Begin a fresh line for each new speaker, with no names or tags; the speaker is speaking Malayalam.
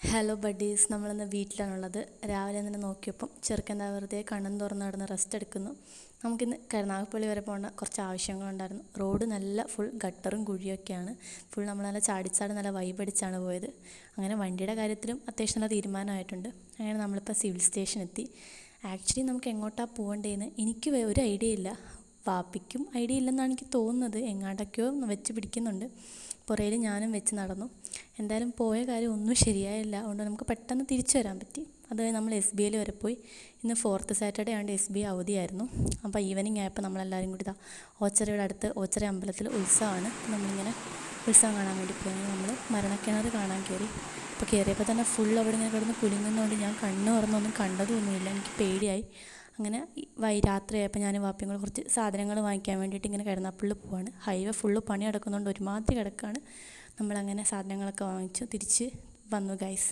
ഹലോ ബഡീസ്, നമ്മളിന്ന് വീട്ടിലാണുള്ളത്. രാവിലെ തന്നെ നോക്കിയപ്പം ചെറുക്കൻ വെറുതെ കണ്ണും തുറന്ന് നടന്ന് റെസ്റ്റ് എടുക്കുന്നു. നമുക്കിന്ന് കരുനാഗപ്പള്ളി വരെ പോകേണ്ട കുറച്ച് ആവശ്യങ്ങളുണ്ടായിരുന്നു. റോഡ് നല്ല ഫുൾ ഗട്ടറും കുഴിയൊക്കെയാണ്. ഫുൾ നമ്മൾ നല്ല ചാടിച്ചാടി നല്ല വൈബടിച്ചാണ് പോയത്. അങ്ങനെ വണ്ടിയുടെ കാര്യത്തിലും അത്യാവശ്യം നല്ല തീരുമാനമായിട്ടുണ്ട്. അങ്ങനെ നമ്മളിപ്പോൾ സിവിൽ സ്റ്റേഷൻ എത്തി. ആക്ച്വലി നമുക്ക് എങ്ങോട്ടാണ് പോകേണ്ടതെന്ന് എനിക്ക് ഒരു ഐഡിയ ഇല്ല. വാപ്പിക്കും ഐഡിയ ഇല്ലെന്നാണ് എനിക്ക് തോന്നുന്നത്. എങ്ങാണ്ടൊക്കെയോ വെച്ച് പിടിക്കുന്നുണ്ട്. പുറയിൽ ഞാനും വെച്ച് നടന്നു. എന്തായാലും പോയ കാര്യം ഒന്നും ശരിയായില്ല. അതുകൊണ്ട് നമുക്ക് പെട്ടെന്ന് തിരിച്ചു വരാൻ പറ്റി. അത് നമ്മൾ SBIയിൽ വരെ പോയി. ഇന്ന് 4th സാറ്റർഡേ ആയതുകൊണ്ട് SBI അവധിയായിരുന്നു. അപ്പോൾ ഈവനിങ് ആയപ്പോൾ നമ്മളെല്ലാവരും കൂടി ഓച്ചറയുടെ അടുത്ത് ഓച്ചറ അമ്പലത്തിൽ ഉത്സവമാണ്. നമ്മളിങ്ങനെ ഉത്സവം കാണാൻ വേണ്ടി പോയി. നമ്മൾ മരണക്കിണർ കാണാൻ കയറി. അപ്പോൾ കയറിയപ്പോൾ തന്നെ ഫുൾ അവിടെ ഇങ്ങനെ കിടന്ന് കുലുങ്ങുന്നതുകൊണ്ട് ഞാൻ കണ്ണ് തുറന്നൊന്നും കണ്ടതൊന്നുമില്ല. എനിക്ക് പേടിയായി. അങ്ങനെ രാത്രിയായപ്പോൾ ഞാൻ വാപ്പയും കൂടെ കുറച്ച് സാധനങ്ങൾ വാങ്ങിക്കാൻ വേണ്ടിയിട്ട് ഇങ്ങനെ കരുനാഗപ്പള്ളി പോവാണ്. ഹൈവേ ഫുള്ള് പണി കിടക്കുന്നതുകൊണ്ട് ഒരുമാതിരി കിടക്കുകയാണ്. നമ്മളങ്ങനെ സാധനങ്ങളൊക്കെ വാങ്ങിച്ചു തിരിച്ച് വന്നു ഗൈസ്.